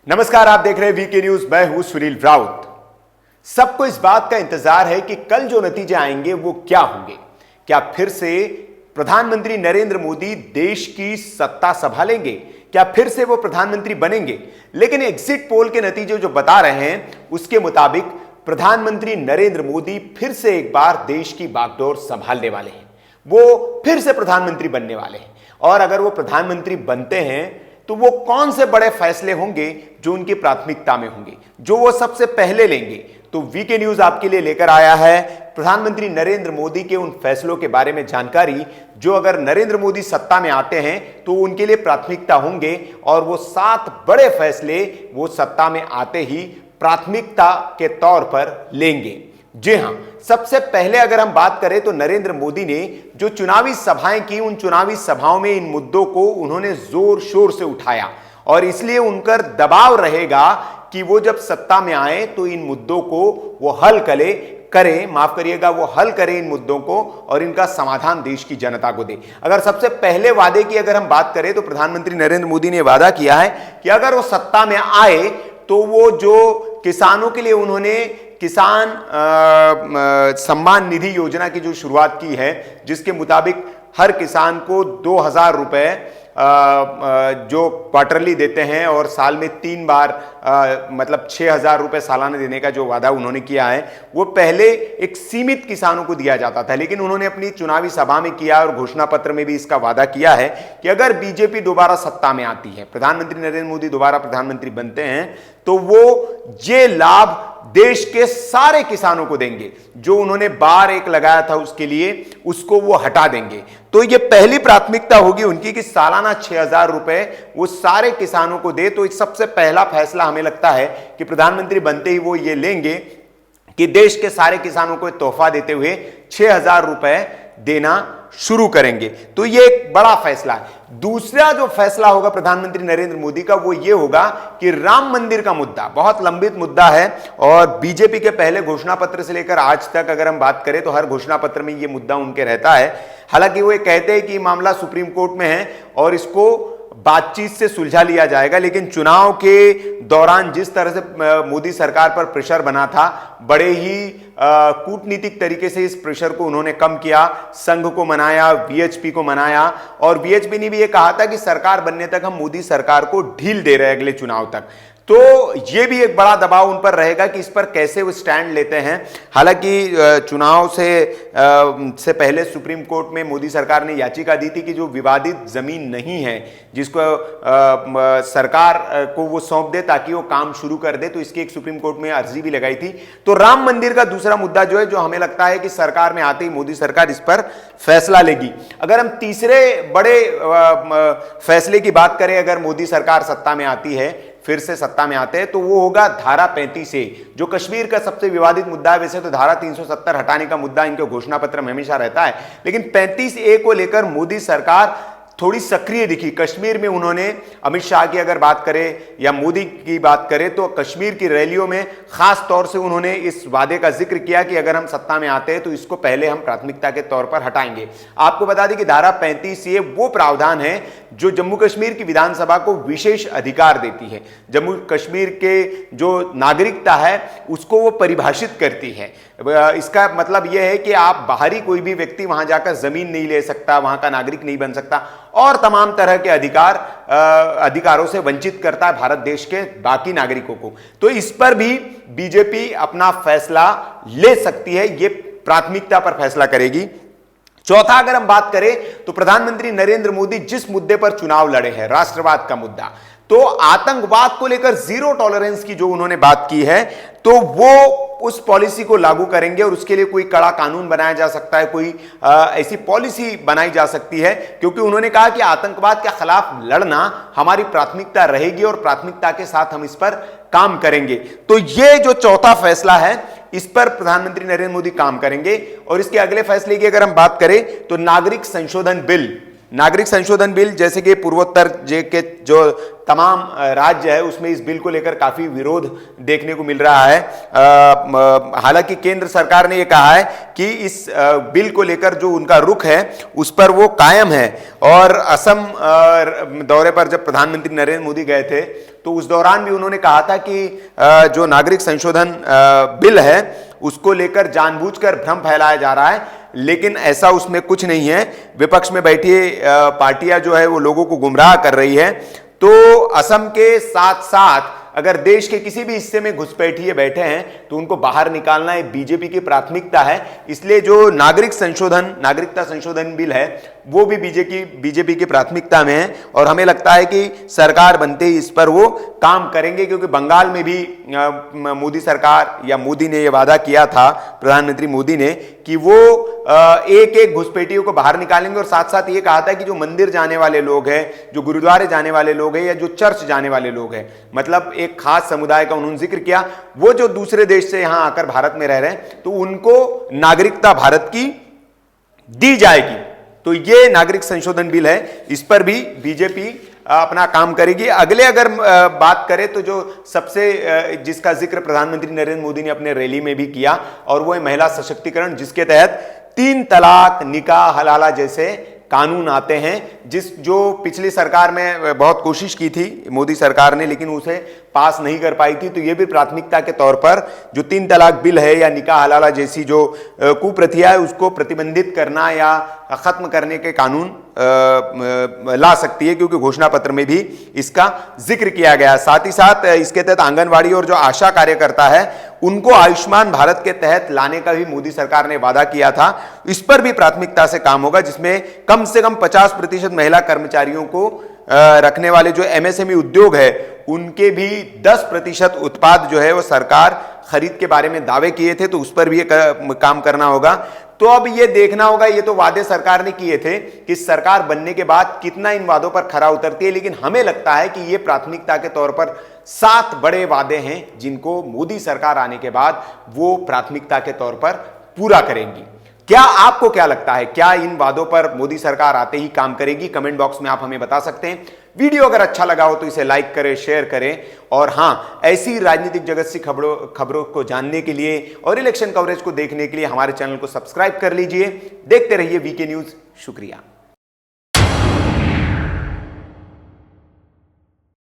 नमस्कार, आप देख रहे हैं वीके न्यूज। मैं हूं सुनील राउत। सबको इस बात का इंतजार है कि कल जो नतीजे आएंगे वो क्या होंगे। क्या फिर से प्रधानमंत्री नरेंद्र मोदी देश की सत्ता संभालेंगे? क्या फिर से वो प्रधानमंत्री बनेंगे? लेकिन एग्जिट पोल के नतीजे जो बता रहे हैं उसके मुताबिक प्रधानमंत्री नरेंद्र मोदी फिर से एक बार देश की बागडोर संभालने वाले हैं। वो फिर से प्रधानमंत्री बनने वाले हैं और अगर वो प्रधानमंत्री बनते हैं तो वो कौन से बड़े फैसले होंगे जो उनकी प्राथमिकता में होंगे, जो वो सबसे पहले लेंगे। तो वीके न्यूज आपके लिए लेकर आया है प्रधानमंत्री नरेंद्र मोदी के उन फैसलों के बारे में जानकारी जो अगर नरेंद्र मोदी सत्ता में आते हैं तो उनके लिए प्राथमिकता होंगे और वो 7 बड़े फैसले वो सत्ता में आते ही प्राथमिकता के तौर पर लेंगे। जी हां, सबसे पहले अगर हम बात करें तो नरेंद्र मोदी ने जो चुनावी सभाएं की, उन चुनावी सभाओं में इन मुद्दों को उन्होंने जोर शोर से उठाया और इसलिए उन पर दबाव रहेगा कि वो जब सत्ता में आए तो इन मुद्दों को वो हल वो हल करें इन मुद्दों को और इनका समाधान देश की जनता को दे। अगर सबसे पहले वादे की अगर हम बात करें तो प्रधानमंत्री नरेंद्र मोदी ने वादा किया है कि अगर वो सत्ता में आए तो वो जो किसानों के लिए उन्होंने किसान सम्मान निधि योजना की जो शुरुआत की है, जिसके मुताबिक हर किसान को 2,000 रुपए जो क्वार्टरली देते हैं और साल में 3 बार मतलब 6,000 रुपए सालाना देने का जो वादा उन्होंने किया है, वो पहले एक सीमित किसानों को दिया जाता था। लेकिन उन्होंने अपनी चुनावी सभा में किया और घोषणा पत्र में भी इसका वादा किया है कि अगर बीजेपी दोबारा सत्ता में आती है, प्रधानमंत्री नरेंद्र मोदी दोबारा प्रधानमंत्री बनते हैं, तो वो ये लाभ देश के सारे किसानों को देंगे। जो उन्होंने बार एक लगाया था उसके लिए, उसको वो हटा देंगे। तो ये पहली प्राथमिकता होगी उनकी कि सालाना 6,000 रुपए वो सारे किसानों को दे। तो एक सबसे पहला फैसला हमें लगता है कि प्रधानमंत्री बनते ही वो ये लेंगे कि देश के सारे किसानों को तोहफा देते हुए 6,000 रुपए देना शुरू करेंगे। तो ये एक बड़ा फैसला है। दूसरा जो फैसला होगा प्रधानमंत्री नरेंद्र मोदी का वो ये होगा कि राम मंदिर का मुद्दा बहुत लंबित मुद्दा है और बीजेपी के पहले घोषणा पत्र से लेकर आज तक अगर हम बात करें तो हर घोषणा पत्र में ये मुद्दा उनके रहता है। हालांकि वो ये कहते हैं कि मामला सुप्रीम कोर्ट में है और इसको बातचीत से सुलझा लिया जाएगा, लेकिन चुनाव के दौरान जिस तरह से मोदी सरकार पर प्रेशर बना था, बड़े ही कूटनीतिक तरीके से इस प्रेशर को उन्होंने कम किया। संघ को मनाया, वीएचपी को मनाया और वीएचपी ने भी ये कहा था कि सरकार बनने तक हम मोदी सरकार को ढील दे रहे हैं अगले चुनाव तक। तो ये भी एक बड़ा दबाव उन पर रहेगा कि इस पर कैसे वो स्टैंड लेते हैं। हालांकि चुनाव से पहले सुप्रीम कोर्ट में मोदी सरकार ने याचिका दी थी कि जो विवादित जमीन नहीं है जिसको सरकार को वो सौंप दे ताकि वो काम शुरू कर दे, तो इसकी एक सुप्रीम कोर्ट में अर्जी भी लगाई थी। तो राम मंदिर का दूसरा मुद्दा जो है, जो हमें लगता है कि सरकार में आते ही मोदी सरकार इस पर फैसला लेगी। अगर हम तीसरे बड़े फैसले की बात करें, अगर मोदी सरकार सत्ता में आती है, फिर से सत्ता में आते हैं, तो वो होगा धारा 35A, जो कश्मीर का सबसे विवादित मुद्दा है। वैसे तो धारा 370 हटाने का मुद्दा इनके घोषणा पत्र में हमेशा रहता है, लेकिन 35A को लेकर मोदी सरकार थोड़ी सक्रिय दिखी। कश्मीर में उन्होंने अमित शाह की अगर बात करें या मोदी की बात करें तो कश्मीर की रैलियों में खास तौर से उन्होंने इस वादे का जिक्र किया कि अगर हम सत्ता में आते हैं तो इसको पहले हम प्राथमिकता के तौर पर हटाएंगे। आपको बता दें कि धारा 35A वो प्रावधान है जो जम्मू कश्मीर की विधानसभा को विशेष अधिकार देती है। जम्मू कश्मीर के जो नागरिकता है उसको वो परिभाषित करती है। इसका मतलब यह है कि आप बाहरी कोई भी व्यक्ति वहां जाकर जमीन नहीं ले सकता, वहां का नागरिक नहीं बन सकता और तमाम तरह के अधिकारों से वंचित करता है भारत देश के बाकी नागरिकों को। तो इस पर भी बीजेपी अपना फैसला ले सकती है, ये प्राथमिकता पर फैसला करेगी। चौथा अगर हम बात करें तो प्रधानमंत्री नरेंद्र मोदी जिस मुद्दे पर चुनाव लड़े हैं, राष्ट्रवाद का मुद्दा, तो आतंकवाद को लेकर 0 टॉलरेंस की जो उन्होंने बात की है, तो वो उस पॉलिसी को लागू करेंगे और उसके लिए कोई कड़ा कानून बनाया जा सकता है, कोई ऐसी पॉलिसी बनाई जा सकती है, क्योंकि उन्होंने कहा कि आतंकवाद के खिलाफ लड़ना हमारी प्राथमिकता रहेगी और प्राथमिकता के साथ हम इस पर काम करेंगे। तो ये जो चौथा फैसला है, इस पर प्रधानमंत्री नरेंद्र मोदी काम करेंगे। और इसके अगले फैसले की अगर हम बात करें तो नागरिक संशोधन बिल, नागरिक संशोधन बिल जैसे कि पूर्वोत्तर के जो तमाम राज्य है उसमें इस बिल को लेकर काफी विरोध देखने को मिल रहा है। हालांकि केंद्र सरकार ने यह कहा है कि इस बिल को लेकर जो उनका रुख है उस पर वो कायम है। और असम दौरे पर जब प्रधानमंत्री नरेंद्र मोदी गए थे तो उस दौरान भी उन्होंने कहा था कि जो नागरिक संशोधन बिल है उसको लेकर जानबूझकर भ्रम फैलाया जा रहा है, लेकिन ऐसा उसमें कुछ नहीं है। विपक्ष में बैठी पार्टियां जो है वो लोगों को गुमराह कर रही है। तो असम के साथ साथ अगर देश के किसी भी हिस्से में घुसपैठिए बैठे हैं तो उनको बाहर निकालना एक बीजेपी की प्राथमिकता है। इसलिए जो नागरिकता संशोधन बिल है वो भी बीजेपी की प्राथमिकता में है और हमें लगता है कि सरकार बनते ही इस पर वो काम करेंगे, क्योंकि बंगाल में भी मोदी सरकार या मोदी ने यह वादा किया था, प्रधानमंत्री मोदी ने, कि वो एक एक घुसपैठियों को बाहर निकालेंगे। और साथ साथ ये कहा था कि जो मंदिर जाने वाले लोग हैं, जो गुरुद्वारे जाने वाले लोग हैं या जो चर्च जाने वाले लोग हैं, मतलब एक खास समुदाय का उन्होंने जिक्र किया, वो जो दूसरे देश से यहां आकर भारत में रह रहे हैं तो उनको नागरिकता भारत की दी जाएगी। तो ये नागरिक संशोधन बिल है, इस पर भी बीजेपी अपना काम करेगी। अगले अगर बात करें तो जो सबसे जिसका जिक्र प्रधानमंत्री नरेंद्र मोदी ने अपने रैली में भी किया और वो है महिला सशक्तिकरण, जिसके तहत 3 तलाक, निकाह हलाला जैसे कानून आते हैं, जो पिछली सरकार में बहुत कोशिश की थी मोदी सरकार ने, लेकिन उसे पास नहीं कर पाई थी। तो यह भी प्राथमिकता के तौर पर जो 3 तलाक बिल है या निकाह हलाला जैसी जो कुप्रथा है उसको प्रतिबंधित करना या खत्म करने के कानून ला सकती है, क्योंकि घोषणा पत्र में भी इसका जिक्र किया गया। साथ ही साथ इसके तहत आंगनवाड़ी और जो आशा कार्यकर्ता है उनको आयुष्मान भारत के तहत लाने का भी मोदी सरकार ने वादा किया था। इस पर भी प्राथमिकता से काम होगा, जिसमें कम से कम 50% महिला कर्मचारियों को रखने वाले जो एमएसएमई उद्योग है उनके भी 10% उत्पाद जो है वो सरकार खरीद के बारे में दावे किए थे, तो उस पर भी काम करना होगा। तो अब ये देखना होगा, ये तो वादे सरकार ने किए थे कि सरकार बनने के बाद कितना इन वादों पर खरा उतरती है, लेकिन हमें लगता है कि ये प्राथमिकता के तौर पर 7 बड़े वादे हैं जिनको मोदी सरकार आने के बाद वो प्राथमिकता के तौर पर पूरा करेंगी। क्या आपको क्या लगता है, क्या इन वादों पर मोदी सरकार आते ही काम करेगी? कमेंट बॉक्स में आप हमें बता सकते हैं। वीडियो अगर अच्छा लगा हो तो इसे लाइक करें, शेयर करें और हां, ऐसी राजनीतिक जगत से खबरों को जानने के लिए और इलेक्शन कवरेज को देखने के लिए हमारे चैनल को सब्सक्राइब कर लीजिए। देखते रहिए वीके न्यूज। शुक्रिया।